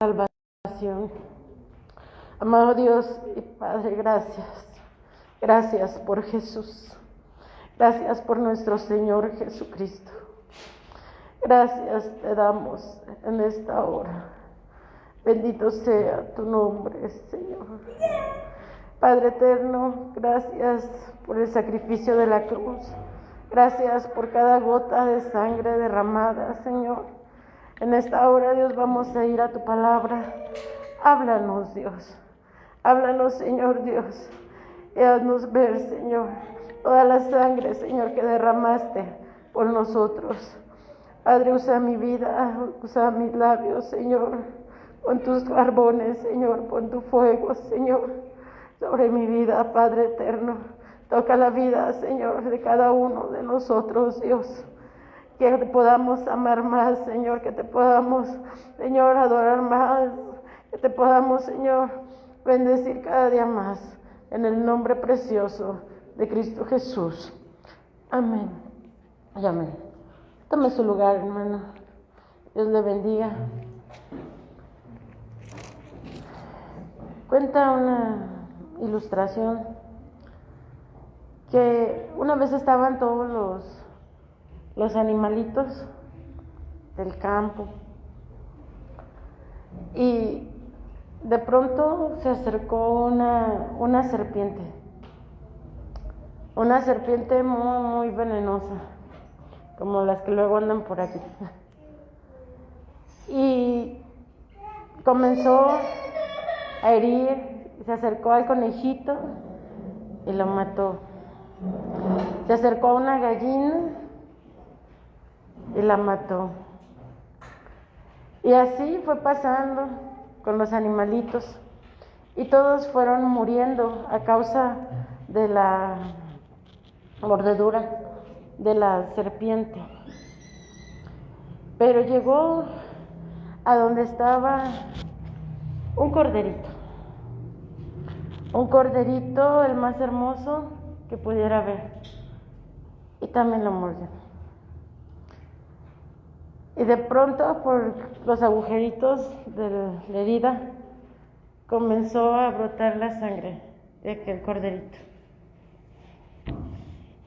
salvación. Amado Dios y Padre, gracias. Gracias por Jesús. Gracias por nuestro Señor Jesucristo. Gracias te damos en esta hora. Bendito sea tu nombre, Señor. Padre eterno, gracias por el sacrificio de la cruz. Gracias por cada gota de sangre derramada, Señor. En esta hora, Dios, vamos a ir a tu palabra. Háblanos, Dios. Háblanos, Señor Dios. Y haznos ver, Señor, toda la sangre, Señor, que derramaste por nosotros. Padre, usa mi vida, usa mis labios, Señor. Pon tus carbones, Señor. Pon tu fuego, Señor, sobre mi vida, Padre eterno. Toca la vida, Señor, de cada uno de nosotros, Dios. Que te podamos amar más, Señor. Que te podamos, Señor, adorar más. Que te podamos, Señor, bendecir cada día más. En el nombre precioso de Cristo Jesús. Amén. Y amén. Tome su lugar, hermano. Dios le bendiga. Cuenta una ilustración que una vez estaban todos los animalitos del campo y de pronto se acercó una serpiente muy venenosa, como las que luego andan por aquí, y comenzó a herir. Se acercó al conejito y lo mató. Se acercó a una gallina y la mató. Y así fue pasando con los animalitos y todos fueron muriendo a causa de la mordedura de la serpiente. Pero llegó a donde estaba un corderito, el más hermoso que pudiera ver, y también lo mordió. Y de pronto, por los agujeritos de la herida, comenzó a brotar la sangre de aquel corderito.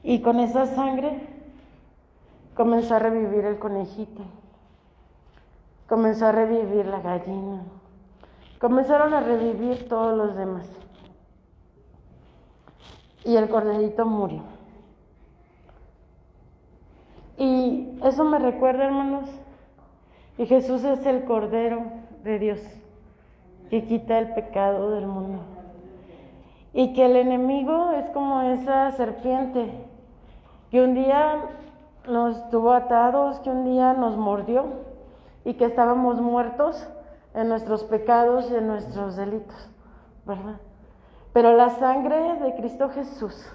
Y con esa sangre comenzó a revivir el conejito, comenzó a revivir la gallina, comenzaron a revivir todos los demás. Y el corderito murió. Y eso me recuerda, hermanos, que Jesús es el Cordero de Dios, que quita el pecado del mundo. Y que el enemigo es como esa serpiente, que un día nos tuvo atados, que un día nos mordió, y que estábamos muertos en nuestros pecados y en nuestros delitos, ¿verdad? Pero la sangre de Cristo Jesús,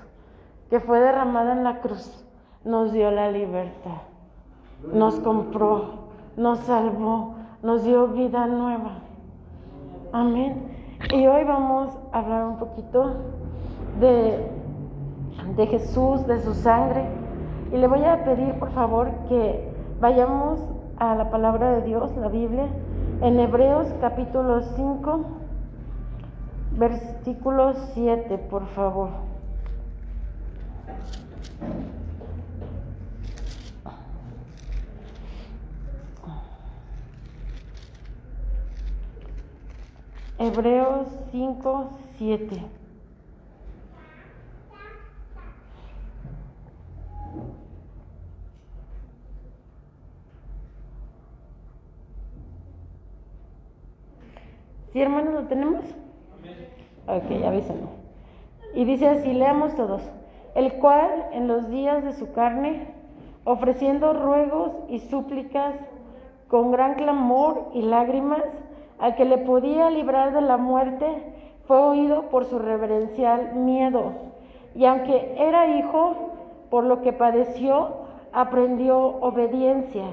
que fue derramada en la cruz, nos dio la libertad, nos compró, nos salvó, nos dio vida nueva. Amén. Y hoy vamos a hablar un poquito de Jesús, de su sangre. Y le voy a pedir, por favor, que vayamos a la palabra de Dios, la Biblia, en Hebreos capítulo 5, versículo 7, por favor. Hebreos 5, 7. ¿Sí, hermanos, lo tenemos? Ok, avísenme. Y dice así, leamos todos. El cual en los días de su carne, ofreciendo ruegos y súplicas con gran clamor y lágrimas, al que le podía librar de la muerte, fue oído por su reverencial miedo. Y aunque era hijo, por lo que padeció, aprendió obediencia.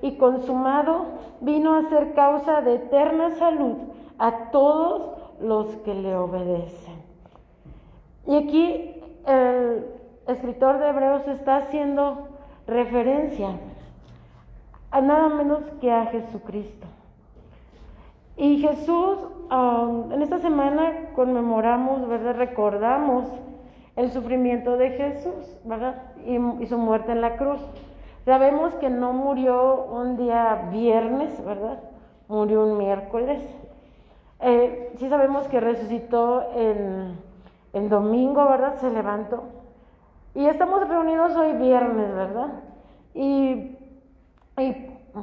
Y consumado, vino a ser causa de eterna salud a todos los que le obedecen. Y aquí el escritor de Hebreos está haciendo referencia a nada menos que a Jesucristo. Y Jesús, en esta semana conmemoramos, ¿verdad? Recordamos el sufrimiento de Jesús, ¿verdad? Y su muerte en la cruz. Sabemos que no murió un día viernes, ¿verdad? Murió un miércoles. Sí sabemos que resucitó en domingo, ¿verdad? Se levantó. Y estamos reunidos hoy viernes, ¿verdad? Y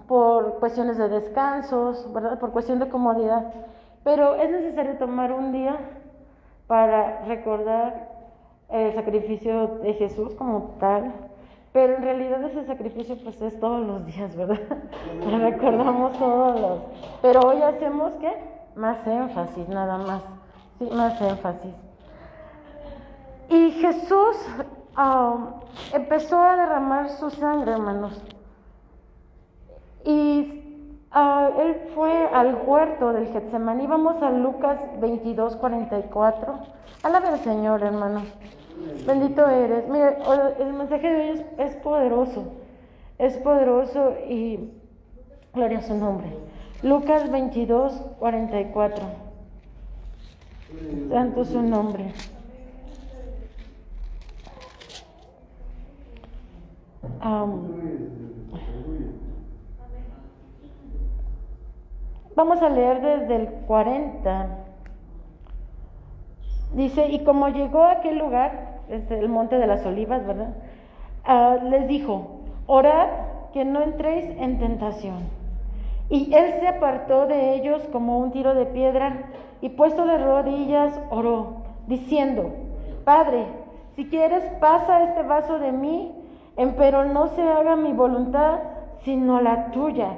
por cuestiones de descansos, ¿verdad? Por cuestión de comodidad. Pero es necesario tomar un día para recordar el sacrificio de Jesús como tal. Pero en realidad ese sacrificio pues es todos los días, ¿verdad? Lo recordamos todos los... Pero hoy hacemos, ¿qué? Más énfasis, nada más. Sí, más énfasis. Y Jesús empezó a derramar su sangre, hermanos. Y él fue al huerto del Getsemaní. Vamos a Lucas 22:44. Alabe al Señor, hermanos. Bendito eres. Mire, el mensaje de hoy es poderoso. Es poderoso y gloria a su nombre. Lucas 22:44. Santo su nombre. Vamos a leer desde el 40. Dice, y como llegó a aquel lugar, es el monte de las olivas, ¿verdad? Les dijo, orad que no entréis en tentación. Y él se apartó de ellos como un tiro de piedra, y puesto de rodillas oró, diciendo, Padre, si quieres pasa este vaso de mí, empero no se haga mi voluntad, sino la tuya.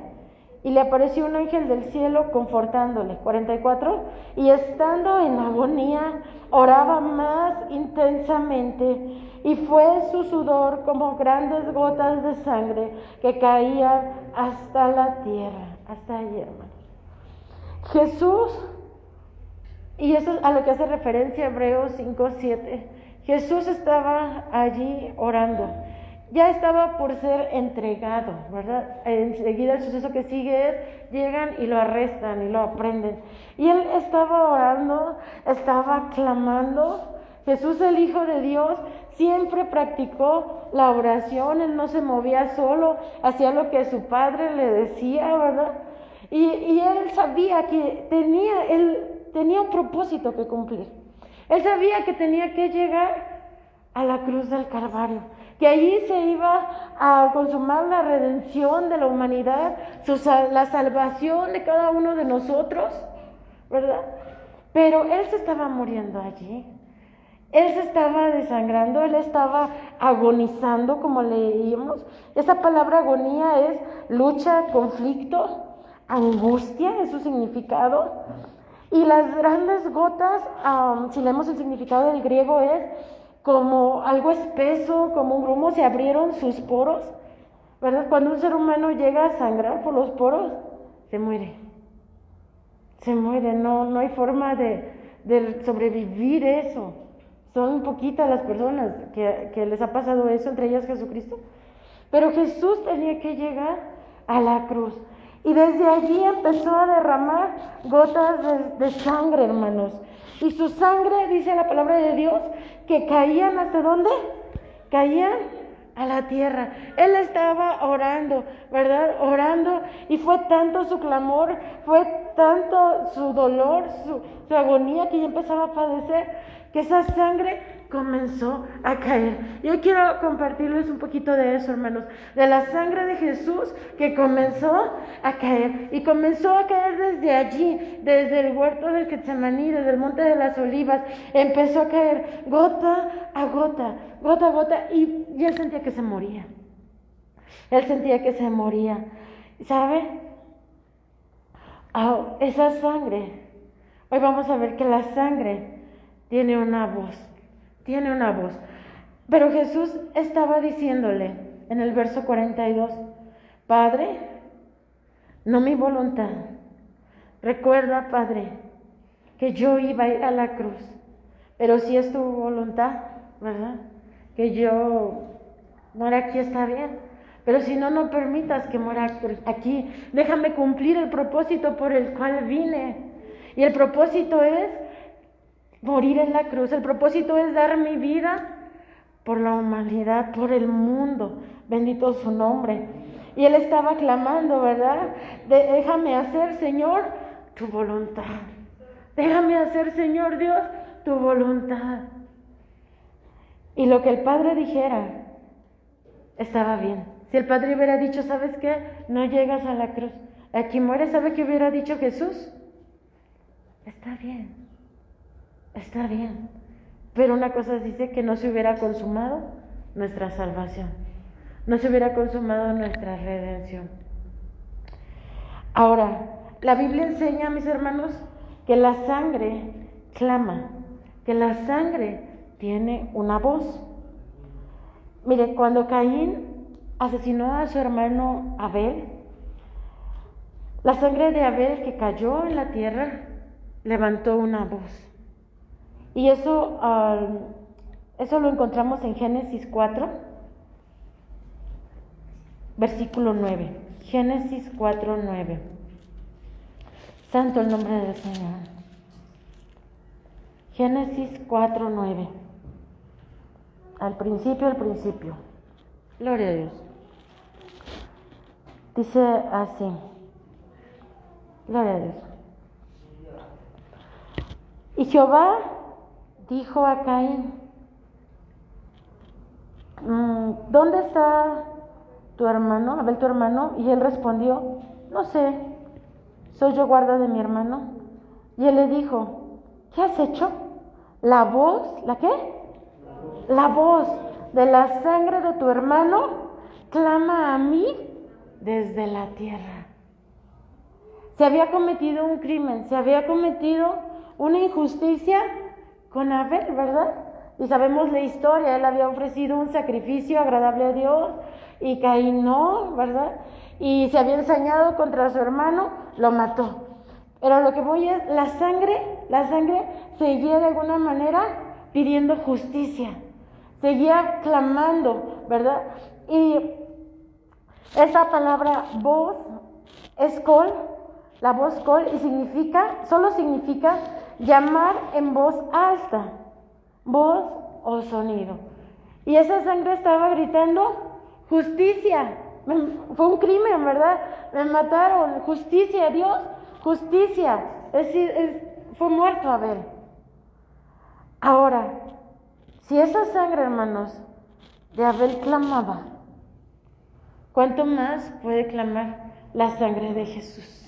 Y le apareció un ángel del cielo confortándole. 44. Y estando en agonía, oraba más intensamente, y fue su sudor como grandes gotas de sangre que caían hasta la tierra. Hasta ahí, hermano. Jesús, y eso es a lo que hace referencia Hebreos 5:7. Jesús estaba allí orando. Ya estaba por ser entregado, ¿verdad? Enseguida el suceso que sigue es, llegan y lo arrestan y lo aprenden. Y él estaba orando, estaba clamando. Jesús, el Hijo de Dios, siempre practicó la oración. Él no se movía solo, hacía lo que su padre le decía, ¿verdad? Y él sabía que tenía un propósito que cumplir. Él sabía que tenía que llegar a la cruz del Calvario, que allí se iba a consumar la redención de la humanidad, la salvación de cada uno de nosotros, ¿verdad? Pero él se estaba muriendo allí, él se estaba desangrando, él estaba agonizando, como leímos. Esa palabra agonía es lucha, conflicto, angustia, es su significado. Y las grandes gotas, si leemos el significado del griego, es como algo espeso, como un grumo, se abrieron sus poros, ¿verdad? Cuando un ser humano llega a sangrar por los poros, se muere, no hay forma de sobrevivir eso. Son poquitas las personas que les ha pasado eso, entre ellas Jesucristo. Pero Jesús tenía que llegar a la cruz. Y desde allí empezó a derramar gotas de sangre, hermanos. Y su sangre, dice la palabra de Dios, que caían ¿hasta dónde? Caían a la tierra. Él estaba orando, ¿verdad? Orando, y fue tanto su clamor, fue tanto su dolor, su agonía que ya empezaba a padecer, que esa sangre comenzó a caer. Yo quiero compartirles un poquito de eso, hermanos, de la sangre de Jesús que comenzó a caer, y comenzó a caer desde allí, desde el huerto del Getsemaní, desde el monte de las olivas. Empezó a caer gota a gota, gota a gota, y él sentía que se moría. Él sentía que se moría. ¿Sabe? Esa sangre, hoy vamos a ver que la sangre tiene una voz. Pero Jesús estaba diciéndole en el verso 42, Padre, no mi voluntad. Recuerda, Padre, que yo iba a ir a la cruz, pero si es tu voluntad, ¿verdad? Que yo muera aquí, está bien, Pero si no, no permitas que muera aquí. Déjame cumplir el propósito por el cual vine. Y el propósito es morir en la cruz. El propósito es dar mi vida por la humanidad, por el mundo. Bendito su nombre. Y él estaba clamando, ¿verdad? Déjame hacer, Señor, tu voluntad. Déjame hacer, Señor Dios, tu voluntad. Y lo que el Padre dijera, estaba bien. Si el Padre hubiera dicho, ¿sabes qué? No llegas a la cruz. Aquí mueres, ¿sabe qué hubiera dicho Jesús? Está bien. Está bien. Pero una cosa dice que no se hubiera consumado nuestra salvación. No se hubiera consumado nuestra redención. Ahora, la Biblia enseña, mis hermanos, que la sangre clama, que la sangre tiene una voz. Mire, cuando Caín asesinó a su hermano Abel, la sangre de Abel que cayó en la tierra levantó una voz. Y eso lo encontramos en Génesis 4, versículo 9. Génesis 4, 9. Santo el nombre del Señor. Génesis 4, 9. Al principio. Gloria a Dios. Dice así. Gloria a Dios. Y Jehová dijo a Caín, ¿dónde está tu hermano, Abel tu hermano? Y él respondió, no sé, soy yo guarda de mi hermano. Y él le dijo, ¿qué has hecho? La voz, ¿la qué? La voz de la sangre de tu hermano clama a mí desde la tierra. Se había cometido un crimen, se había cometido una injusticia con Abel, ¿verdad? Y sabemos la historia, él había ofrecido un sacrificio agradable a Dios y Caín no, ¿verdad? Y se había ensañado contra su hermano, lo mató. Pero lo que voy es, la sangre seguía de alguna manera pidiendo justicia, seguía clamando, ¿verdad? Y esa palabra voz es col, la voz col, y solo significa llamar en voz alta, voz o sonido. Y esa sangre estaba gritando, justicia, fue un crimen, ¿verdad? Me mataron, justicia, Dios, justicia. Es decir, fue muerto Abel. Ahora, si esa sangre, hermanos, de Abel clamaba, ¿cuánto más puede clamar la sangre de Jesús?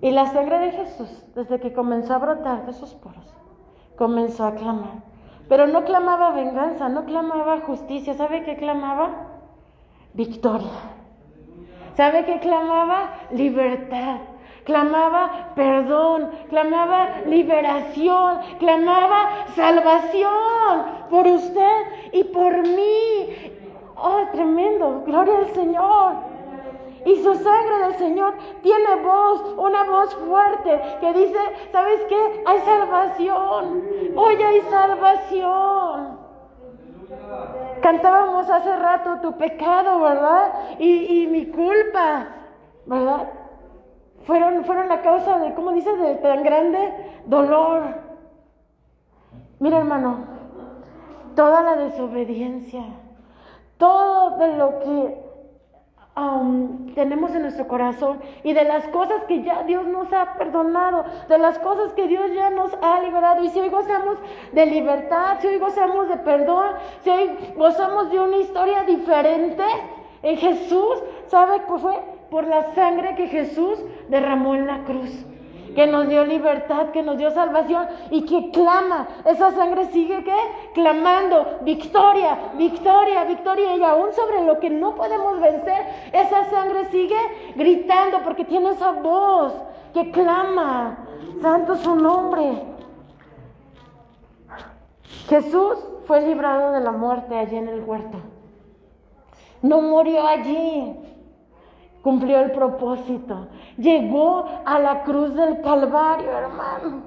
Y la sangre de Jesús, desde que comenzó a brotar de sus poros, comenzó a clamar. Pero no clamaba venganza, no clamaba justicia. ¿Sabe qué clamaba? Victoria. ¿Sabe qué clamaba? Libertad. Clamaba perdón, clamaba liberación, clamaba salvación por usted y por mí. ¡Oh, tremendo! ¡Gloria al Señor! Y su sangre del Señor tiene voz, una voz fuerte que dice, ¿sabes qué? Hay salvación, hoy hay salvación. Cantábamos hace rato tu pecado, ¿verdad? Y mi culpa, ¿verdad? Fueron la causa de, ¿cómo dice? De tan grande dolor. Mira, hermano, toda la desobediencia, todo de lo que tenemos en nuestro corazón y de las cosas que ya Dios nos ha perdonado, de las cosas que Dios ya nos ha liberado. Y si hoy gozamos de libertad, si hoy gozamos de perdón, si hoy gozamos de una historia diferente en Jesús, ¿sabe qué fue? Por la sangre que Jesús derramó en la cruz, que nos dio libertad, que nos dio salvación y que clama. Esa sangre sigue, ¿qué? Clamando, victoria, victoria, victoria. Y aún sobre lo que no podemos vencer, esa sangre sigue gritando porque tiene esa voz que clama. Santo su nombre. Jesús fue librado de la muerte allí en el huerto. No murió allí. Cumplió el propósito. Llegó a la cruz del Calvario, hermano.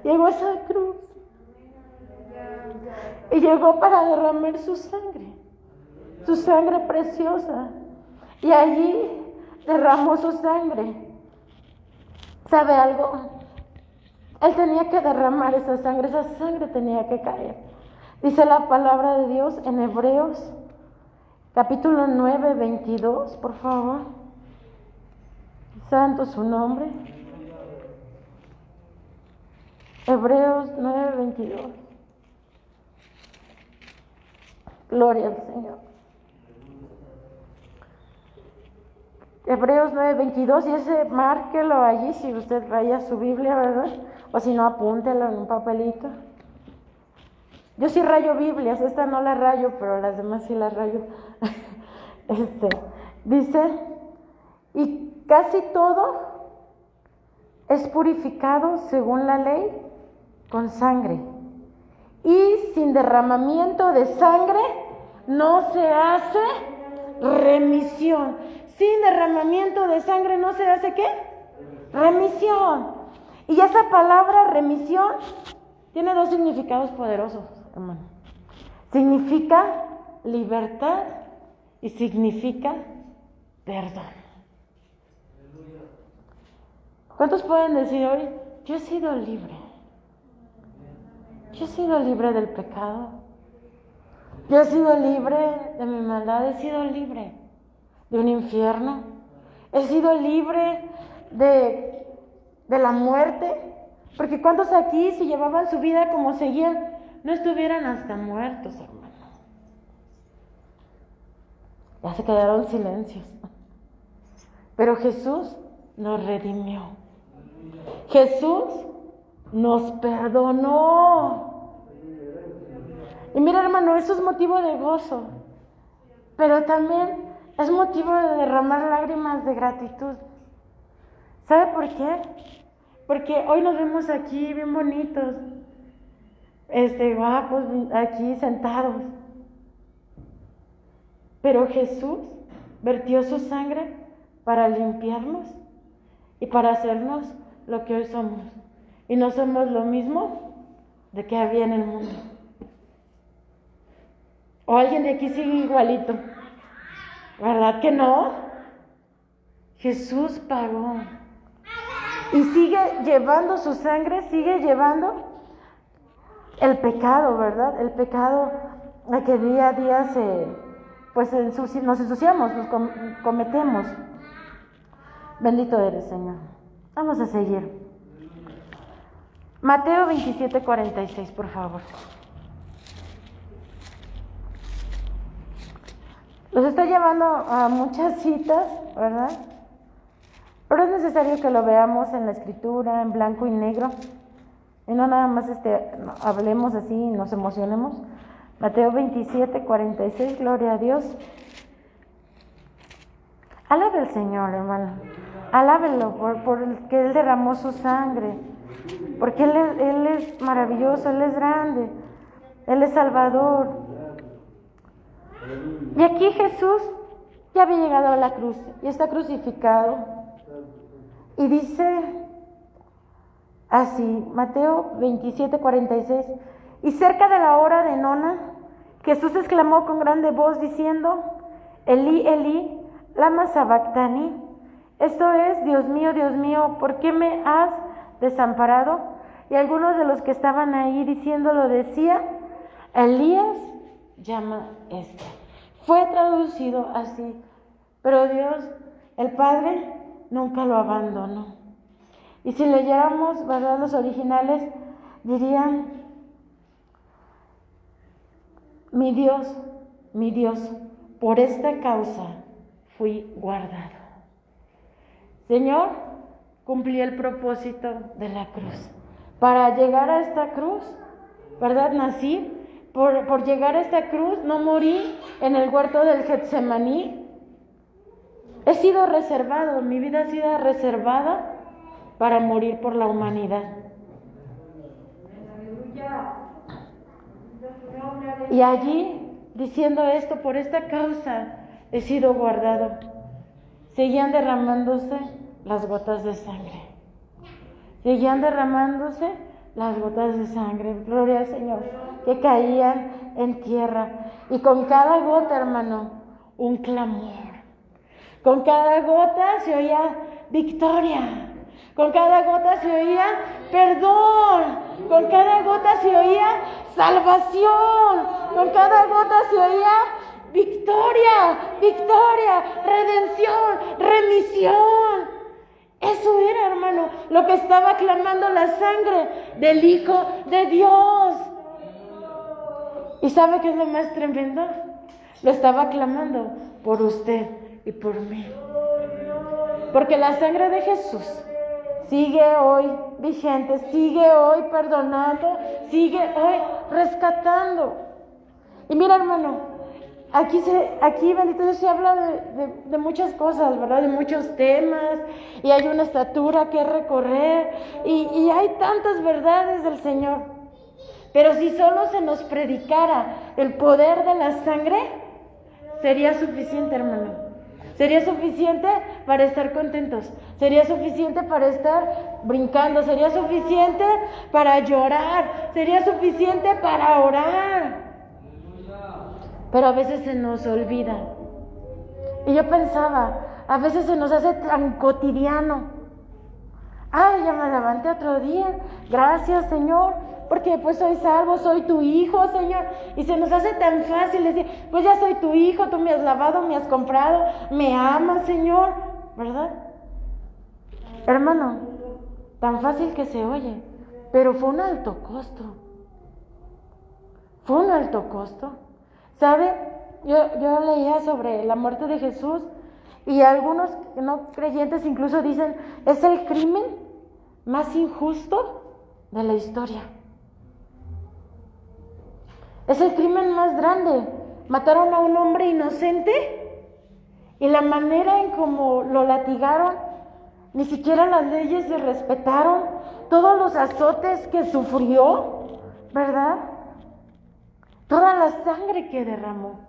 Llegó a esa cruz. Y llegó para derramar su sangre. su sangre preciosa, y allí derramó su sangre. ¿Sabe algo? Él tenía que derramar esa sangre tenía que caer. Dice la palabra de Dios en Hebreos, capítulo 9, 22, por favor. Santo su nombre. Hebreos 9, 22. Gloria al Señor. Hebreos 9, 22, y ese márquelo allí si usted raya su Biblia, ¿verdad? O si no, apúntelo en un papelito. Yo sí rayo Biblias, esta no la rayo, pero las demás sí las rayo. Dice, y casi todo es purificado según la ley con sangre. Y sin derramamiento de sangre no se hace remisión. Sin derramamiento de sangre no se hace ¿qué? Remisión. Y esa palabra remisión tiene dos significados poderosos, hermano. Significa libertad y significa perdón. ¿Cuántos pueden decir hoy, yo he sido libre? Yo he sido libre del pecado. Yo he sido libre de mi maldad. He sido libre de un infierno. He sido libre de la muerte. Porque ¿cuántos aquí, si llevaban su vida como seguían, no estuvieran hasta muertos, hermano? Ya se quedaron silencios. Pero Jesús nos redimió. Jesús nos perdonó. Y mira, hermano, eso es motivo de gozo, pero también es motivo de derramar lágrimas de gratitud. ¿Sabe por qué? Porque hoy nos vemos aquí bien bonitos, guapos, aquí sentados. Pero Jesús vertió su sangre para limpiarnos y para hacernos lo que hoy somos. Y no somos lo mismo de que había en el mundo. O alguien de aquí sigue igualito. ¿Verdad que no? Jesús pagó. Y sigue llevando su sangre, sigue llevando el pecado, ¿verdad? El pecado a que día a día nos ensuciamos, nos cometemos. Bendito eres, Señor. Vamos a seguir. Mateo 27, 46, por favor. Los está llevando a muchas citas, ¿verdad? Pero es necesario que lo veamos en la Escritura, en blanco y negro. Y no nada más hablemos así y nos emocionemos. Mateo 27, 46, gloria a Dios. Alabe al Señor, hermano. Alábelo por el que Él derramó su sangre. Porque Él es maravilloso, Él es grande, Él es Salvador. Y aquí Jesús ya había llegado a la cruz y está crucificado. Y dice así, Mateo 27, 46, y cerca de la hora de nona, Jesús exclamó con grande voz diciendo, Elí, Elí, lama sabactani. Esto es, Dios mío, ¿por qué me has desamparado? Y algunos de los que estaban ahí diciéndolo decía, Elías llama esto. Fue traducido así, pero Dios, el Padre, nunca lo abandonó. Y si leyéramos, ¿verdad?, los originales, dirían, mi Dios, por esta causa fui guardado. Señor, cumplí el propósito de la cruz. Para llegar a esta cruz, ¿verdad? Nací. Por llegar a esta cruz, no morí en el huerto del Getsemaní. He sido reservado, mi vida ha sido reservada para morir por la humanidad. Y allí, diciendo esto, por esta causa he sido guardado. Seguían derramándose las gotas de sangre. Seguían derramándose las gotas de sangre, gloria al Señor, que caían en tierra. Y con cada gota, hermano, un clamor. Con cada gota se oía victoria. Con cada gota se oía perdón. Con cada gota se oía salvación. Con cada gota se oía victoria, victoria, redención, remisión. Eso era, hermano, lo que estaba clamando la sangre del Hijo de Dios. ¿Y sabe qué es lo más tremendo? Lo estaba clamando por usted y por mí. Porque la sangre de Jesús sigue hoy vigente, sigue hoy perdonando, sigue hoy rescatando. Y mira, hermano, aquí bendito Dios, se habla de muchas cosas, ¿verdad? De muchos temas, y hay una estatura que recorrer, y hay tantas verdades del Señor. Pero si solo se nos predicara el poder de la sangre, sería suficiente, hermano. Sería suficiente para estar contentos, sería suficiente para estar brincando, sería suficiente para llorar, sería suficiente para orar. Pero a veces se nos olvida. Y yo pensaba, a veces se nos hace tan cotidiano. Ay, ya me levanté otro día, gracias Señor, porque pues soy salvo, soy tu hijo, Señor. Y se nos hace tan fácil decir, pues ya soy tu hijo, tú me has lavado, me has comprado, me amas, Señor, ¿verdad? Hermano, tan fácil que se oye, pero fue un alto costo. Fue un alto costo. ¿Sabe? Yo leía sobre la muerte de Jesús, y algunos no creyentes incluso dicen, es el crimen más injusto de la historia. Es el crimen más grande. Mataron a un hombre inocente, y la manera en cómo lo latigaron, ni siquiera las leyes se respetaron. Todos los azotes que sufrió, ¿verdad? Toda la sangre que derramó.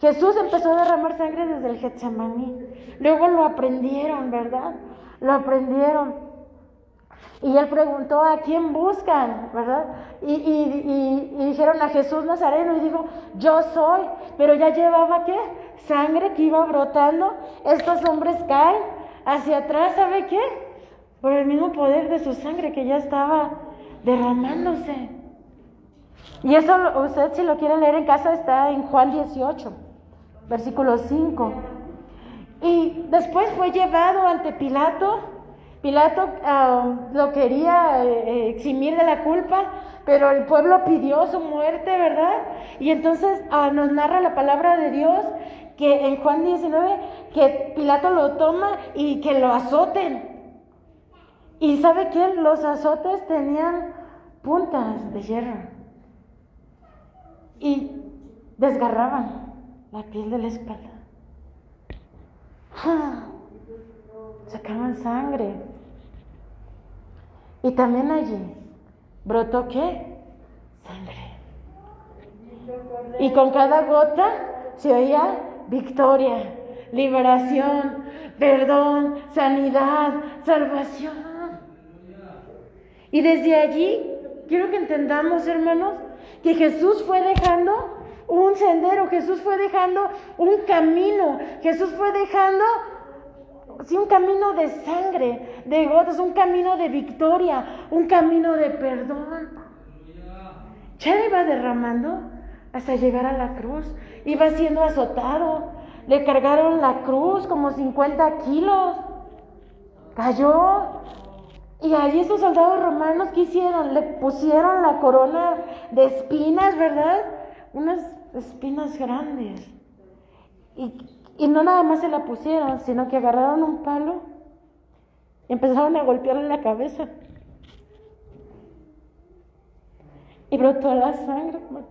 Jesús empezó a derramar sangre desde el Getsemaní. Luego lo aprendieron, ¿verdad? Lo aprendieron. Y él preguntó, ¿a quién buscan? ¿Verdad? Y dijeron a Jesús Nazareno, y dijo, yo soy. Pero ya llevaba, ¿qué? Sangre que iba brotando. Estos hombres caen hacia atrás, ¿sabe qué? Por el mismo poder de su sangre que ya estaba derramándose. Y eso usted, si lo quiere leer en casa, está en Juan 18, versículo 5. Y después fue llevado ante Pilato. Pilato lo quería eximir de la culpa, pero el pueblo pidió su muerte, ¿verdad? Y entonces nos narra la palabra de Dios que en Juan 19, que Pilato lo toma y que lo azoten. ¿Y sabe qué? Los azotes tenían puntas de hierro y desgarraban la piel de la espalda. Sacaban sangre. Y también allí brotó, ¿qué? Sangre. Y con cada gota se oía victoria, liberación, perdón, sanidad, salvación. Y desde allí quiero que entendamos, hermanos, que Jesús fue dejando un sendero, Jesús fue dejando un camino, Jesús fue dejando un camino de sangre, de gotas, un camino de victoria, un camino de perdón. Ya iba derramando hasta llegar a la cruz, iba siendo azotado, le cargaron la cruz como 50 kilos, cayó. Y ahí esos soldados romanos, ¿qué hicieron? Le pusieron la corona de espinas, ¿verdad? Unas espinas grandes. Y no nada más se la pusieron, sino que agarraron un palo y empezaron a golpearle la cabeza. Y brotó la sangre, hermano.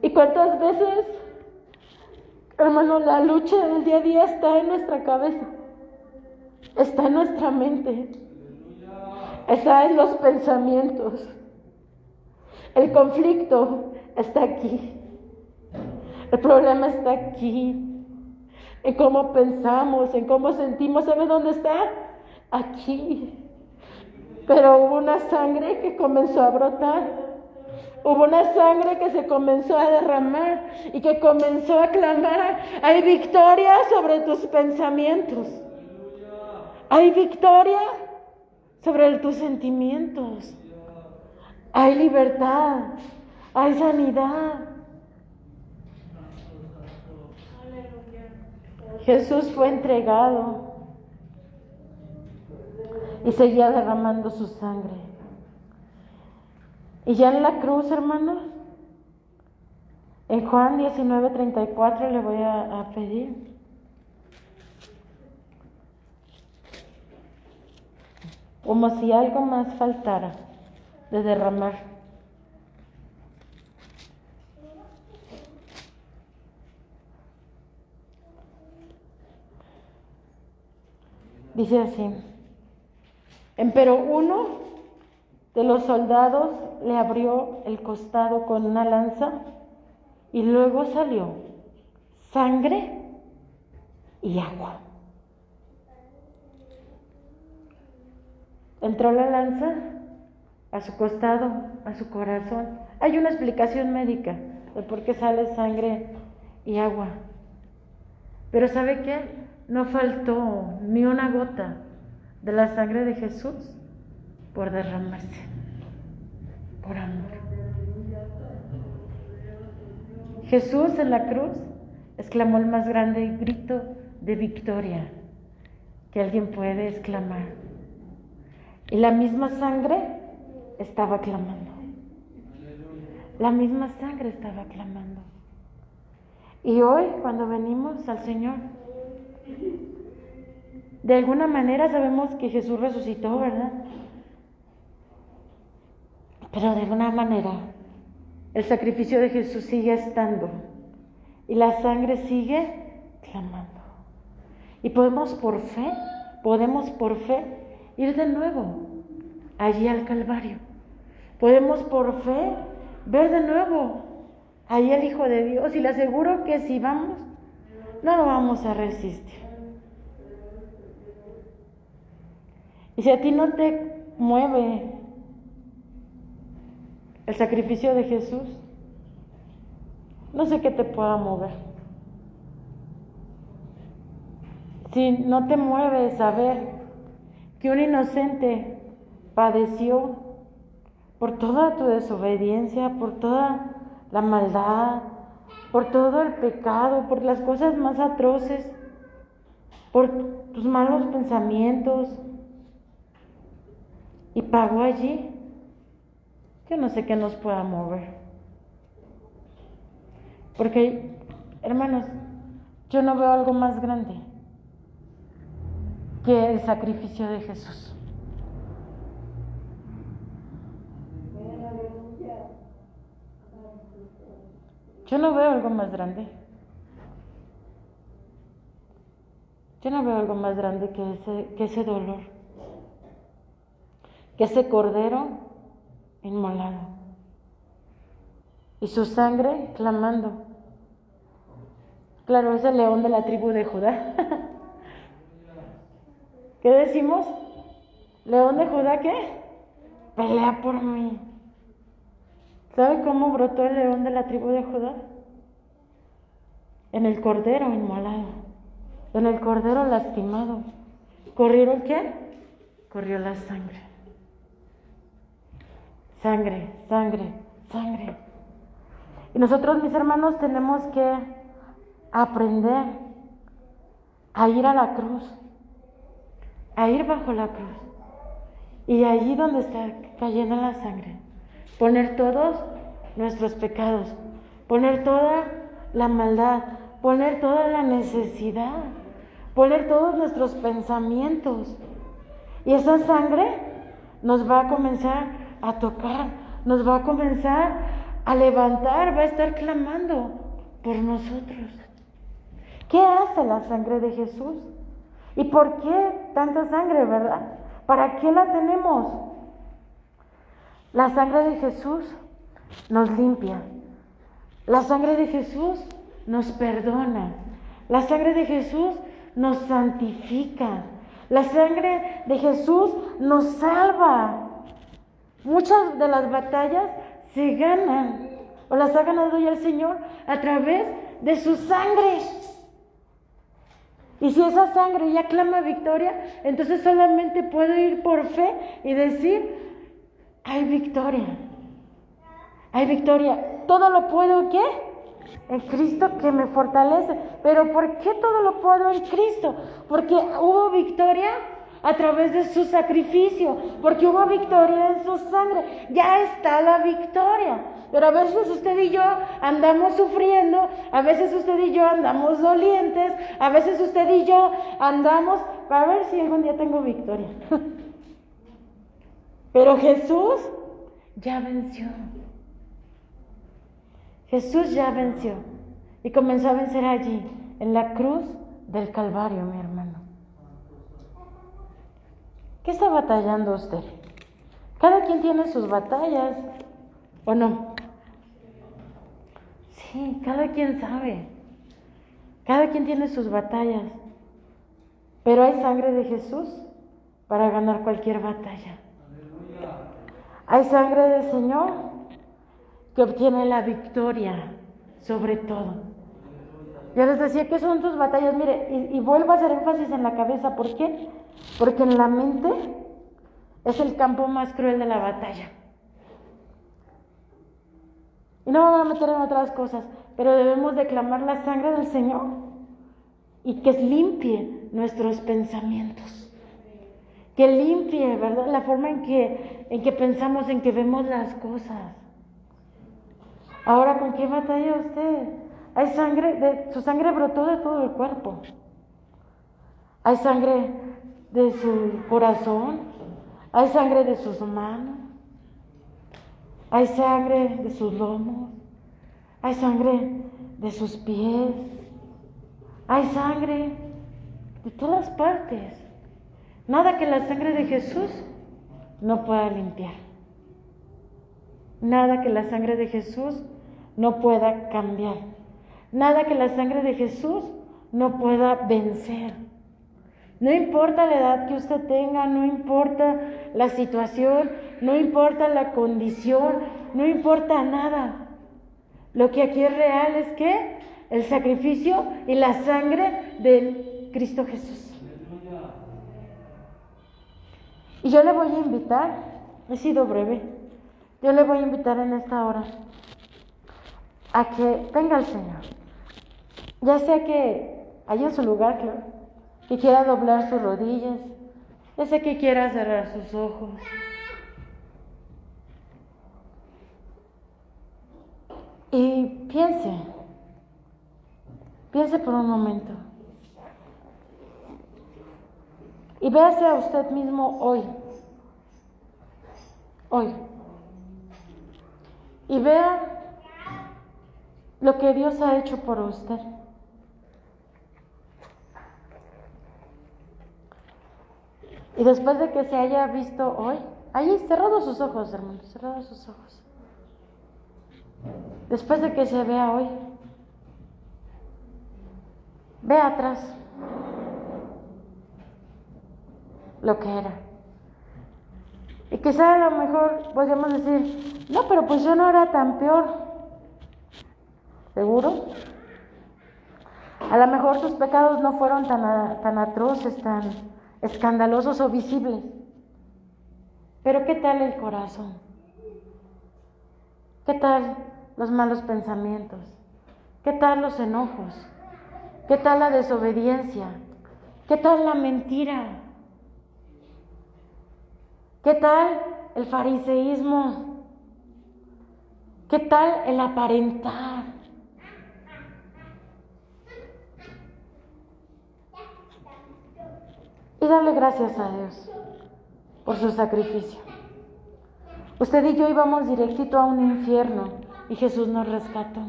¿Y cuántas veces, hermano, la lucha del día a día está en nuestra cabeza? Está en nuestra mente, está en los pensamientos. El conflicto está aquí, el problema está aquí, en cómo pensamos, en cómo sentimos. ¿Sabe dónde está? Aquí. Pero hubo una sangre que comenzó a brotar, Hubo una sangre que se comenzó a derramar y que comenzó a clamar: hay victoria sobre tus pensamientos. Hay victoria sobre tus sentimientos. Hay libertad. Hay sanidad. Jesús fue entregado y seguía derramando su sangre. Y ya en la cruz, hermanos, en Juan 19:34 le voy a pedir. Como si algo más faltara de derramar. Dice así: empero uno de los soldados le abrió el costado con una lanza y luego salió sangre y agua. Entró la lanza a su costado, a su corazón. Hay una explicación médica de por qué sale sangre y agua. Pero ¿sabe qué? No faltó ni una gota de la sangre de Jesús por derramarse, por amor. Jesús en la cruz exclamó el más grande grito de victoria que alguien puede exclamar. Y la misma sangre estaba clamando. La misma sangre estaba clamando. Y hoy, cuando venimos al Señor, de alguna manera sabemos que Jesús resucitó, ¿verdad? Pero de alguna manera el sacrificio de Jesús sigue estando y la sangre sigue clamando. Y podemos por fe ir de nuevo allí al Calvario. Podemos por fe ver de nuevo allí al Hijo de Dios, y le aseguro que si vamos, no lo vamos a resistir. Y si a ti no te mueve el sacrificio de Jesús, no sé qué te pueda mover. Si no te mueve saber que un inocente padeció por toda tu desobediencia, por toda la maldad, por todo el pecado, por las cosas más atroces, por tus malos pensamientos, y pagó allí, yo no sé qué nos pueda mover. Porque, hermanos, yo no veo algo más grande que el sacrificio de Jesús. Yo no veo algo más grande. Yo no veo algo más grande que ese dolor, que ese cordero inmolado y su sangre clamando. Claro, es el león de la tribu de Judá. ¿Qué decimos? ¿León de Judá qué? Pelea por mí. ¿Sabe cómo brotó el león de la tribu de Judá? En el cordero inmolado, en el cordero lastimado. ¿Corrieron qué? Corrió la sangre. Sangre, sangre, sangre. Y nosotros, mis hermanos, tenemos que aprender a ir a la cruz, a ir bajo la cruz, y allí donde está cayendo la sangre, poner todos nuestros pecados, poner toda la maldad, poner toda la necesidad, poner todos nuestros pensamientos. Y esa sangre nos va a comenzar a tocar, nos va a comenzar a levantar, va a estar clamando por nosotros. ¿Qué hace la sangre de Jesús? ¿Y por qué tanta sangre, verdad? ¿Para qué la tenemos? La sangre de Jesús nos limpia. La sangre de Jesús nos perdona. La sangre de Jesús nos santifica. La sangre de Jesús nos salva. Muchas de las batallas se ganan, o las ha ganado ya el Señor a través de su sangre. Y si esa sangre ya clama victoria, entonces solamente puedo ir por fe y decir, hay victoria. Hay victoria. Todo lo puedo, ¿qué? En Cristo que me fortalece. Pero ¿por qué todo lo puedo en Cristo? Porque hubo victoria a través de su sacrificio, porque hubo victoria en su sangre. Ya está la victoria. Pero a veces usted y yo andamos sufriendo, a veces usted y yo andamos dolientes, a veces usted y yo andamos para ver si algún día tengo victoria. Pero Jesús ya venció. Jesús ya venció y comenzó a vencer allí, en la cruz del Calvario, mi hermano. ¿Qué está batallando usted? Cada quien tiene sus batallas, ¿o no? Sí, cada quien sabe. Cada quien tiene sus batallas. Pero hay sangre de Jesús para ganar cualquier batalla. Hay sangre del Señor que obtiene la victoria sobre todo. Yo les decía que son tus batallas, mire, y vuelvo a hacer énfasis en la cabeza. ¿Por qué? Porque en la mente es el campo más cruel de la batalla. Y no me voy a meter en otras cosas, pero debemos declamar la sangre del Señor y que limpie nuestros pensamientos. Que limpie, ¿verdad? La forma en que pensamos, en que vemos las cosas. Ahora, ¿con qué batalla usted? Hay sangre, su sangre brotó de todo el cuerpo. Hay sangre de su corazón, hay sangre de sus manos, hay sangre de sus lomos, hay sangre de sus pies, hay sangre de todas partes. Nada que la sangre de Jesús no pueda limpiar. Nada que la sangre de Jesús no pueda cambiar. Nada que la sangre de Jesús no pueda vencer. No importa la edad que usted tenga, no importa la situación, no importa la condición, no importa nada. Lo que aquí es real es que el sacrificio y la sangre de Cristo Jesús. Y yo le voy a invitar, he sido breve, yo le voy a invitar en esta hora a que venga el Señor. Ya sea que haya en su lugar, claro, que quiera doblar sus rodillas, ya sea que quiera cerrar sus ojos. Y piense por un momento. Y véase a usted mismo hoy. Y vea lo que Dios ha hecho por usted. Y después de que se haya visto hoy, ahí cerrados sus ojos, hermanos, cerrados sus ojos. Después de que se vea hoy, ve atrás lo que era. Y quizá a lo mejor podríamos decir, no, pero pues yo no era tan peor. ¿Seguro? A lo mejor tus pecados no fueron tan atroces, tan escandalosos o visibles. Pero ¿qué tal el corazón? ¿Qué tal los malos pensamientos? ¿Qué tal los enojos? ¿Qué tal la desobediencia? ¿Qué tal la mentira? ¿Qué tal el fariseísmo? ¿Qué tal el aparentar? Y darle gracias a Dios por su sacrificio. Usted y yo íbamos directito a un infierno y Jesús nos rescató.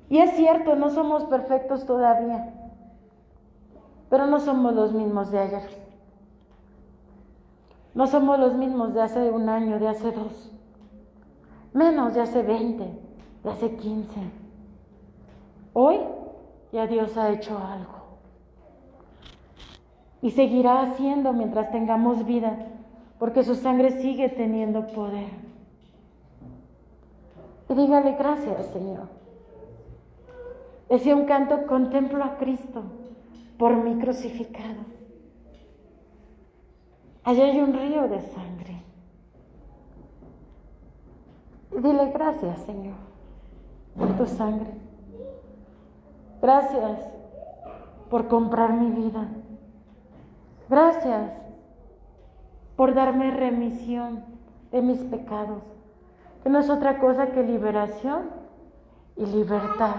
Y es cierto, no somos perfectos todavía, pero no somos los mismos de ayer. No somos los mismos de hace un año, de hace 2, menos de hace 20, de hace 15. Hoy ya Dios ha hecho algo y seguirá haciendo mientras tengamos vida, porque su sangre sigue teniendo poder. Y dígale gracias, Señor. Decía un canto, contemplo a Cristo por mí crucificado. Allí hay un río de sangre. Y dile gracias, Señor, por tu sangre. Gracias por comprar mi vida. Gracias por darme remisión de mis pecados, que no es otra cosa que liberación y libertad.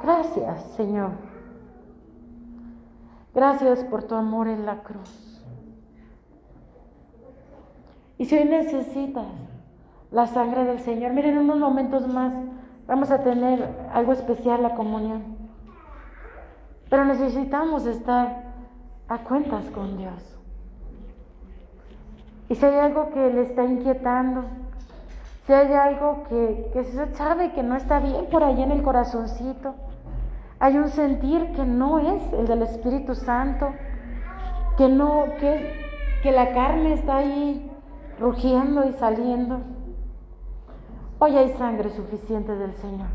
Gracias, Señor. Gracias por tu amor en la cruz. Y si hoy necesitas la sangre del Señor, miren, en unos momentos más vamos a tener algo especial, la comunión. Pero necesitamos estar a cuentas con Dios. Y si hay algo que le está inquietando, si hay algo que se sabe que no está bien por allá en el corazoncito, hay un sentir que no es el del Espíritu Santo, que la carne está ahí rugiendo y saliendo. Hoy hay sangre suficiente del Señor.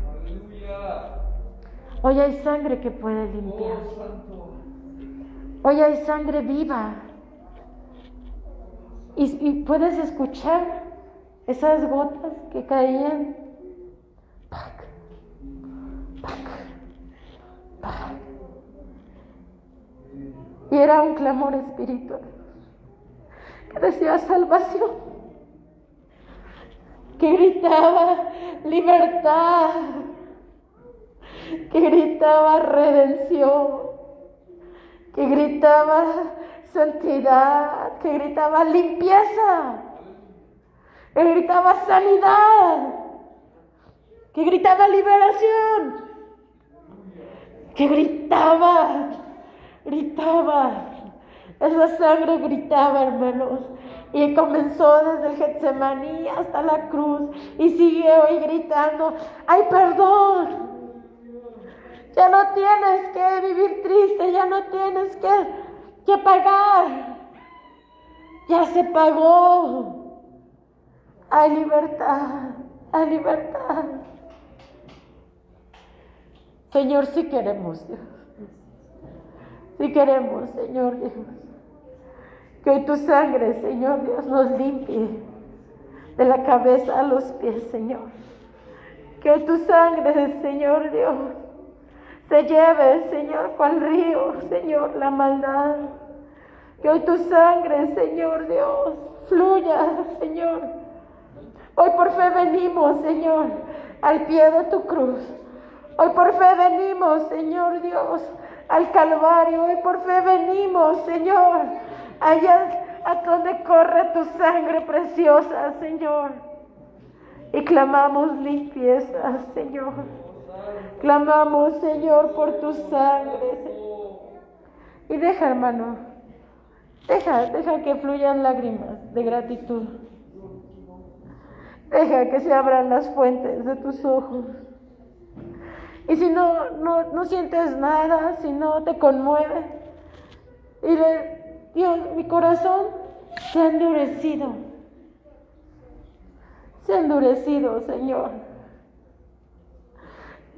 Hoy hay sangre que puede limpiar. Hoy hay sangre viva. Y puedes escuchar esas gotas que caían. Pac, pac, pac. Y era un clamor espiritual que decía salvación, que gritaba libertad, que gritaba redención, que gritaba santidad, que gritaba limpieza, que gritaba sanidad, que gritaba liberación, que gritaba. Esa sangre gritaba, hermanos, y comenzó desde el Getsemaní hasta la cruz, y sigue hoy gritando, ¡ay, perdón! Ya no tienes que vivir triste, ya no tienes que pagar, ya se pagó. Hay libertad, hay libertad. Señor, si queremos, Dios. Si queremos, Señor Dios, que hoy tu sangre, Señor Dios, nos limpie de la cabeza a los pies, Señor. Que hoy tu sangre, Señor Dios, se lleve, Señor, cual río, Señor, la maldad. Que hoy tu sangre, Señor Dios, fluya, Señor. Hoy por fe venimos, Señor, al pie de tu cruz. Hoy por fe venimos, Señor Dios, al Calvario. Hoy por fe venimos, Señor, allá a donde corre tu sangre preciosa, Señor. Y clamamos limpieza, Señor. Clamamos, Señor, por tu sangre, Señor. Y deja, hermano, deja que fluyan lágrimas de gratitud. Deja que se abran las fuentes de tus ojos. Y si no sientes nada, si no te conmueve, dile, Dios, mi corazón se ha endurecido. Se ha endurecido, Señor.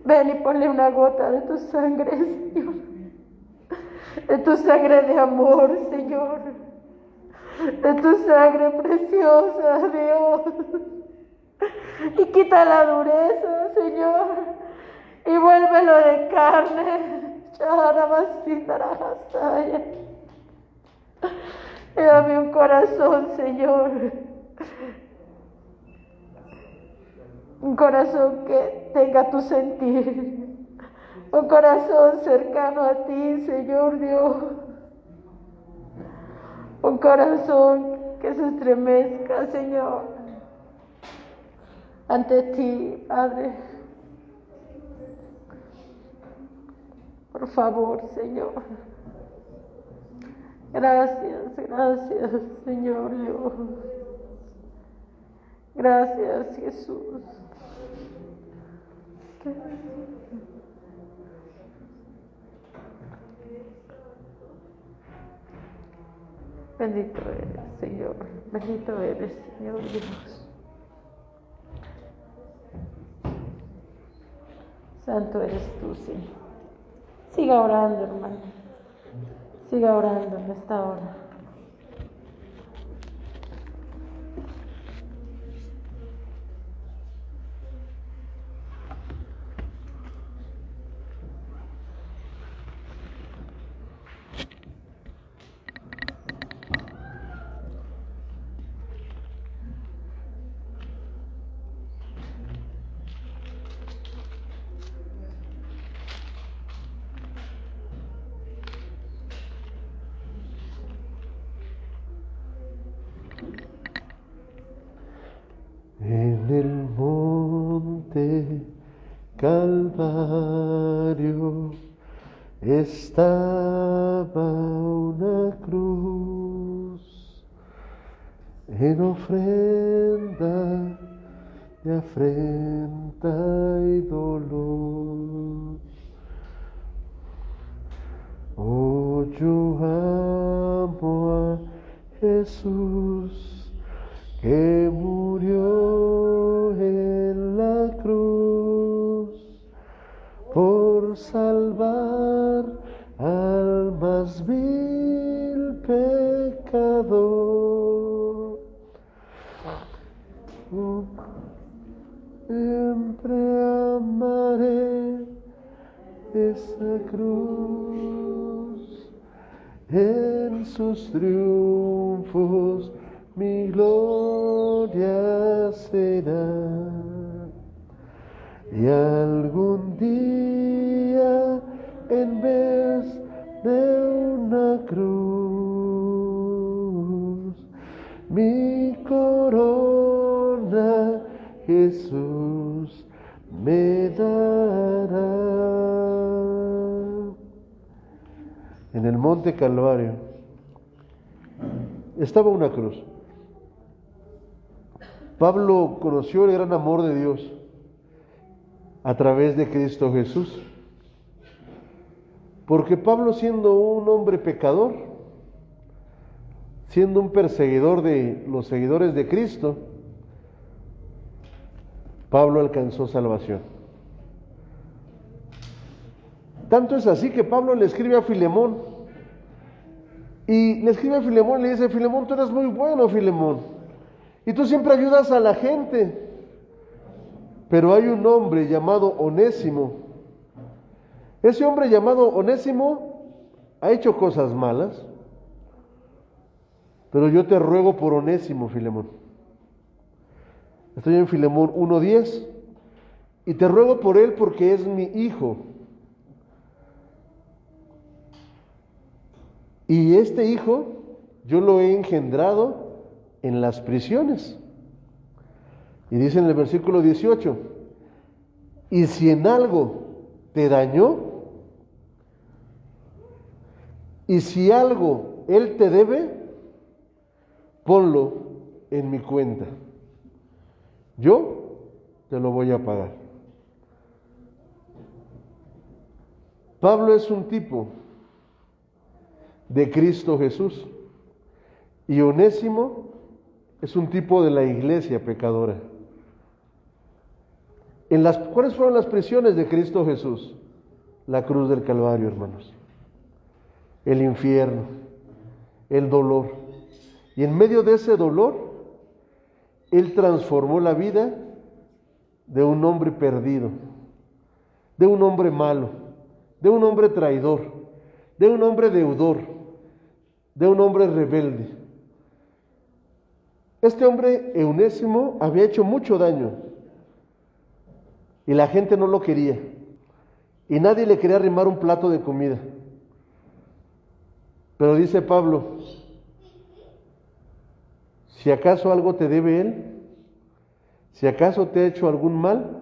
Ven y ponle una gota de tu sangre, Señor. De tu sangre de amor, Señor. De tu sangre preciosa, Dios. Y quita la dureza, Señor. Y vuélvelo de carne. Y dame un corazón, Señor. Un corazón que tenga tu sentir. Un corazón cercano a ti, Señor Dios. Un corazón que se estremezca, Señor, ante ti, Padre. Por favor, Señor. Gracias, Señor Dios. Gracias, Jesús. Bendito eres, Señor. Bendito eres, Señor Dios. Santo eres tú, Señor. Siga orando, hermano. Siga orando en esta hora. En el monte Calvario estaba una cruz en ofrenda de afrenta y dolor. Oh, yo amo a Jesús, que murió en la cruz por salvar al más vil pecador. Oh, siempre amaré esa cruz, en sus triunfos mi gloria será, y algún día en vez de una cruz mi corona Jesús me dará. En el monte Calvario estaba una cruz. Pablo conoció el gran amor de Dios a través de Cristo Jesús, porque Pablo, siendo un hombre pecador, siendo un perseguidor de los seguidores de Cristo, Pablo alcanzó salvación. Tanto es así que Pablo le escribe a Filemón, y le escribe a Filemón y le dice: Filemón, tú eres muy bueno, Filemón, y tú siempre ayudas a la gente, pero hay un hombre llamado Onésimo. Ese hombre llamado Onésimo ha hecho cosas malas, pero yo te ruego por Onésimo, Filemón. Estoy en Filemón 1:10, y te ruego por él porque es mi hijo. Y este hijo yo lo he engendrado en las prisiones. Y dice en el versículo 18: y si en algo te dañó, y si algo él te debe, ponlo en mi cuenta. Yo te lo voy a pagar. Pablo es un tipo de Cristo Jesús, y Onésimo es un tipo de la iglesia pecadora. ¿Cuáles fueron las prisiones de Cristo Jesús? La cruz del Calvario, hermanos. El infierno, el dolor. Y en medio de ese dolor, Él transformó la vida de un hombre perdido, de un hombre malo, de un hombre traidor, de un hombre deudor, de un hombre rebelde. Este hombre, Onésimo, había hecho mucho daño, y la gente no lo quería, y nadie le quería arrimar un plato de comida. Pero dice Pablo: si acaso algo te debe él, si acaso te ha hecho algún mal,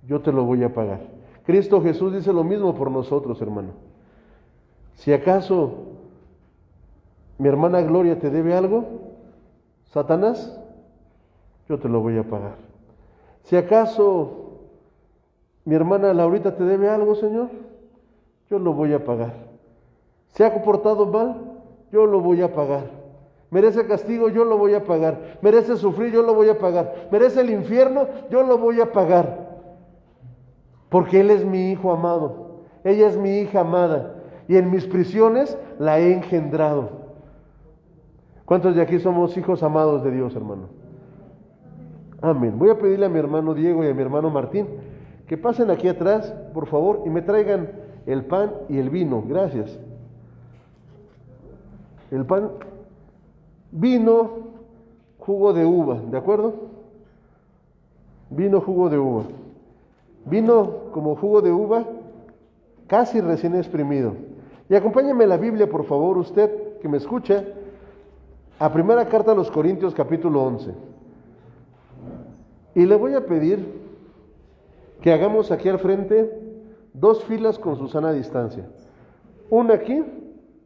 yo te lo voy a pagar. Cristo Jesús dice lo mismo por nosotros, hermano. Si acaso mi hermana Gloria te debe algo, Satanás, yo te lo voy a pagar. Si acaso mi hermana Laurita te debe algo, Señor, yo lo voy a pagar. ¿Se ha comportado mal? Yo lo voy a pagar. Merece castigo, yo lo voy a pagar. Merece sufrir, yo lo voy a pagar. Merece el infierno, yo lo voy a pagar. Porque Él es mi hijo amado. Ella es mi hija amada. Y en mis prisiones la he engendrado. ¿Cuántos de aquí somos hijos amados de Dios, hermano? Amén. Voy a pedirle a mi hermano Diego y a mi hermano Martín que pasen aquí atrás, por favor, y me traigan el pan y el vino. Gracias. El pan, vino, jugo de uva, ¿de acuerdo? Vino, jugo de uva. Vino como jugo de uva, casi recién exprimido. Y acompáñeme la Biblia, por favor, usted que me escucha, a primera carta a los Corintios, capítulo 11. Y le voy a pedir que hagamos aquí al frente 2 filas con su sana distancia. Una aquí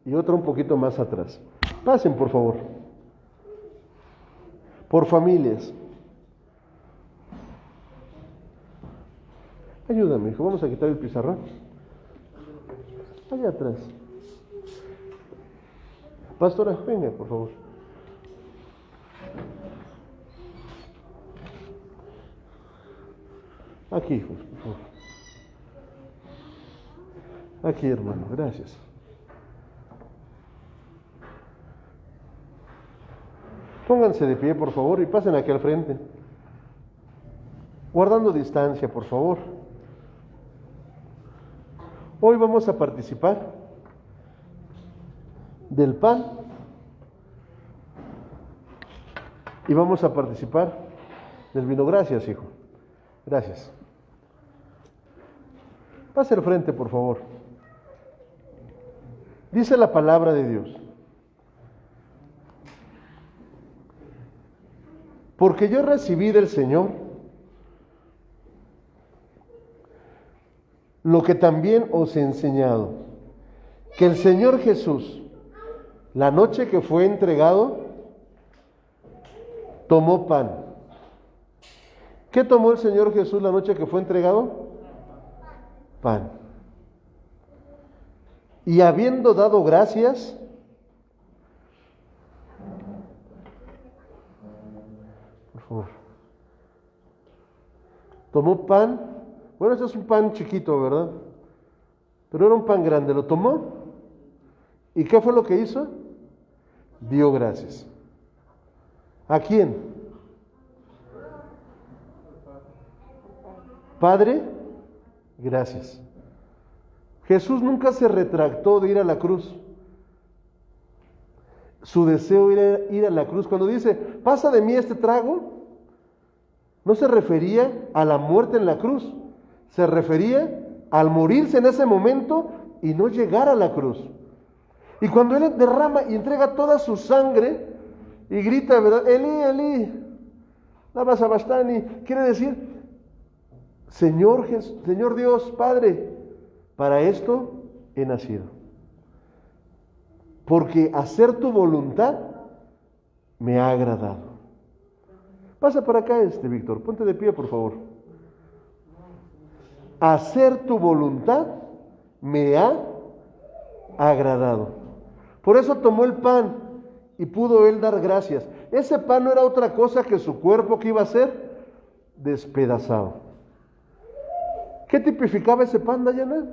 y otra un poquito más atrás. Pasen, por favor. Por familias. Ayúdame, hijo. Vamos a quitar el pizarrón. Allá atrás. Pastora, venga, por favor. Aquí, hijos, por favor. Aquí, hermano, gracias. Pónganse de pie, por favor, y pasen aquí al frente. Guardando distancia, por favor. Hoy vamos a participar del pan y vamos a participar del vino. Gracias, hijo. Gracias. Pase al frente, por favor. Dice la palabra de Dios: porque yo recibí del Señor lo que también os he enseñado, que el Señor Jesús, la noche que fue entregado, tomó pan. ¿Qué tomó el Señor Jesús la noche que fue entregado? Pan. Y habiendo dado gracias, por favor, tomó pan. Bueno, este es un pan chiquito, ¿verdad? Pero era un pan grande. Lo tomó. ¿Y qué fue lo que hizo? Dio gracias. ¿A quién? Padre, gracias. Jesús nunca se retractó de ir a la cruz. Su deseo era ir a la cruz. Cuando dice, pasa de mí este trago, no se refería a la muerte en la cruz. Se refería al morirse en ese momento y no llegar a la cruz. Y cuando Él derrama y entrega toda su sangre y grita, ¿verdad? Elí, Elí, lama sabachthani, quiere decir, Señor Dios, Padre, para esto he nacido. Porque hacer tu voluntad me ha agradado. Pasa para acá, Víctor, ponte de pie, por favor. Hacer tu voluntad me ha agradado. Por eso tomó el pan y pudo Él dar gracias. Ese pan no era otra cosa que su cuerpo, que iba a ser despedazado. ¿Qué tipificaba ese pan, Dayana?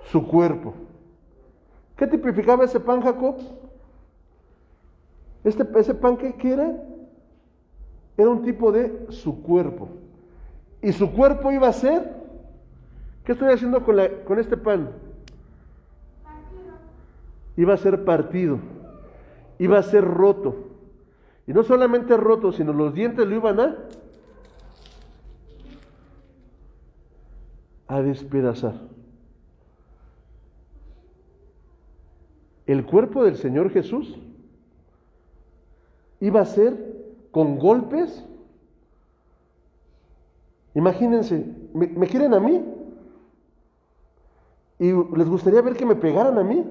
Su cuerpo. ¿Qué tipificaba ese pan, Jacob? Ese pan, ¿qué era? Era un tipo de su cuerpo. Y su cuerpo iba a ser, ¿qué estoy haciendo con este pan? Iba a ser partido, iba a ser roto. Y no solamente roto, sino los dientes lo iban a despedazar. El cuerpo del Señor Jesús iba a ser con golpes. Imagínense, ¿me quieren a mí? ¿Y les gustaría ver que me pegaran a mí?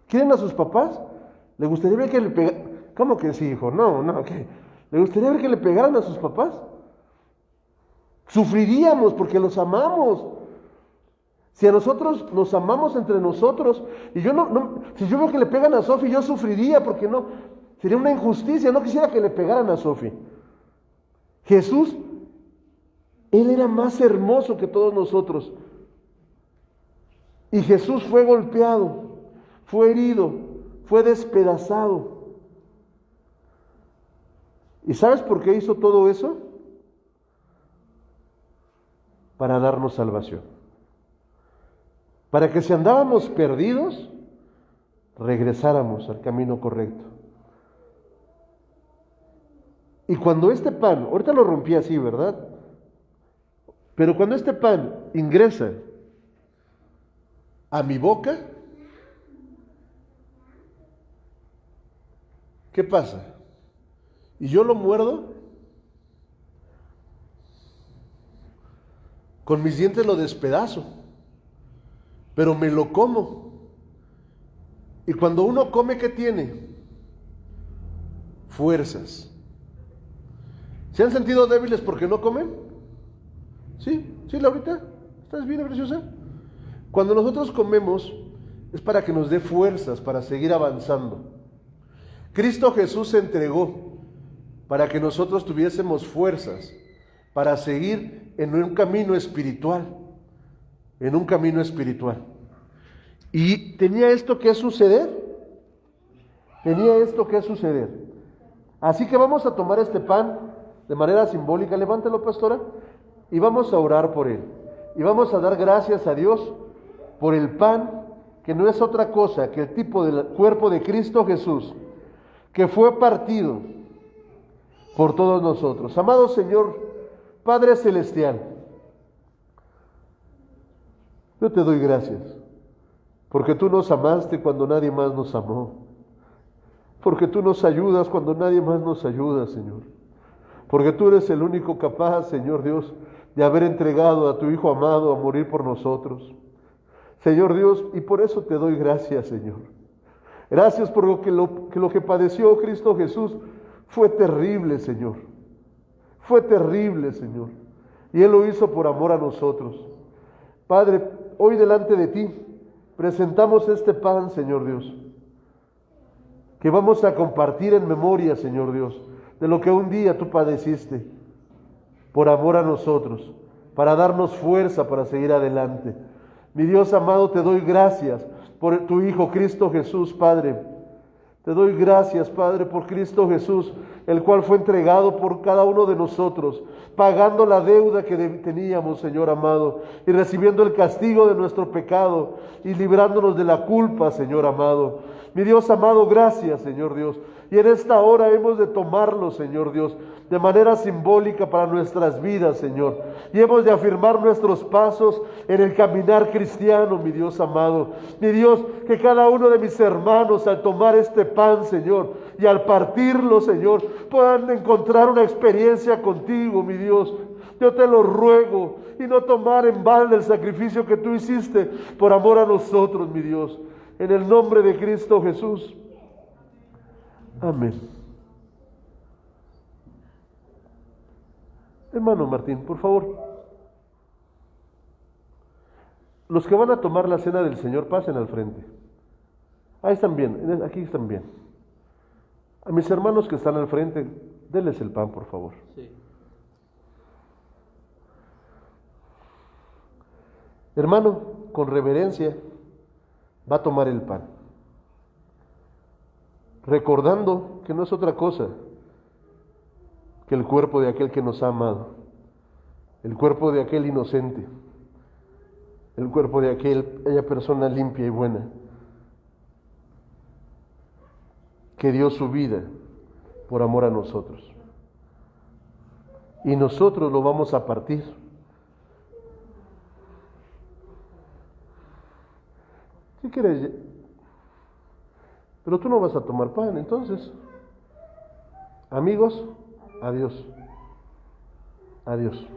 ¿Quieren a sus papás? ¿Les gustaría ver que le pegaran? ¿Cómo que sí, hijo? No, ¿qué? ¿Les gustaría ver que le pegaran a sus papás? Sufriríamos porque los amamos. Si a nosotros nos amamos entre nosotros, y yo si yo veo que le pegan a Sofi, yo sufriría, porque no, sería una injusticia, no quisiera que le pegaran a Sofi. Jesús, Él era más hermoso que todos nosotros. Y Jesús fue golpeado, fue herido, fue despedazado. ¿Y sabes por qué hizo todo eso? Para darnos salvación. Para que si andábamos perdidos, regresáramos al camino correcto. Y cuando este pan, ahorita lo rompí así, ¿verdad? Pero cuando este pan ingresa a mi boca, ¿qué pasa? Y yo lo muerdo, con mis dientes lo despedazo, pero me lo como. Y cuando uno come, ¿qué tiene? Fuerzas. ¿Se han sentido débiles porque no comen? ¿Sí? ¿Sí, Laurita? ¿Estás bien, preciosa? Cuando nosotros comemos, es para que nos dé fuerzas para seguir avanzando. Cristo Jesús se entregó para que nosotros tuviésemos fuerzas para seguir en un camino espiritual, en un camino espiritual. Y tenía esto que suceder, Así que vamos a tomar este pan de manera simbólica, levántalo, pastora, y vamos a orar por él. Y vamos a dar gracias a Dios por el pan, que no es otra cosa que el tipo del cuerpo de Cristo Jesús, que fue partido por todos nosotros. Amado Señor, Padre Celestial, yo te doy gracias, porque tú nos amaste cuando nadie más nos amó, porque tú nos ayudas cuando nadie más nos ayuda, Señor, porque tú eres el único capaz, Señor Dios, de haber entregado a tu Hijo amado a morir por nosotros. Señor Dios, y por eso te doy gracias, Señor. Gracias por lo que padeció Cristo Jesús fue terrible, Señor. Fue terrible, Señor. Y Él lo hizo por amor a nosotros. Padre, hoy delante de ti presentamos este pan, Señor Dios, que vamos a compartir en memoria, Señor Dios, de lo que un día tú padeciste por amor a nosotros, para darnos fuerza para seguir adelante. Mi Dios amado, te doy gracias por tu Hijo Cristo Jesús, Padre. Te doy gracias, Padre, por Cristo Jesús, el cual fue entregado por cada uno de nosotros, pagando la deuda que teníamos, Señor amado, y recibiendo el castigo de nuestro pecado y librándonos de la culpa, Señor amado. Mi Dios amado, gracias, Señor Dios. Y en esta hora hemos de tomarlo, Señor Dios, de manera simbólica para nuestras vidas, Señor. Y hemos de afirmar nuestros pasos en el caminar cristiano, mi Dios amado. Mi Dios, que cada uno de mis hermanos al tomar este pan, Señor, y al partirlo, Señor, puedan encontrar una experiencia contigo, mi Dios. Yo te lo ruego, y no tomar en balde el sacrificio que tú hiciste por amor a nosotros, mi Dios. En el nombre de Cristo Jesús. Amén. Hermano Martín, por favor. Los que van a tomar la cena del Señor, pasen al frente. Ahí están bien, aquí están bien. A mis hermanos que están al frente, denles el pan, por favor. Sí. Hermano, con reverencia, va a tomar el pan, recordando que no es otra cosa que el cuerpo de aquel que nos ha amado, el cuerpo de aquel inocente, el cuerpo de aquella persona limpia y buena, que dio su vida por amor a nosotros. Y nosotros lo vamos a partir. Si quieres, pero tú no vas a tomar pan, entonces, amigos, adiós, adiós.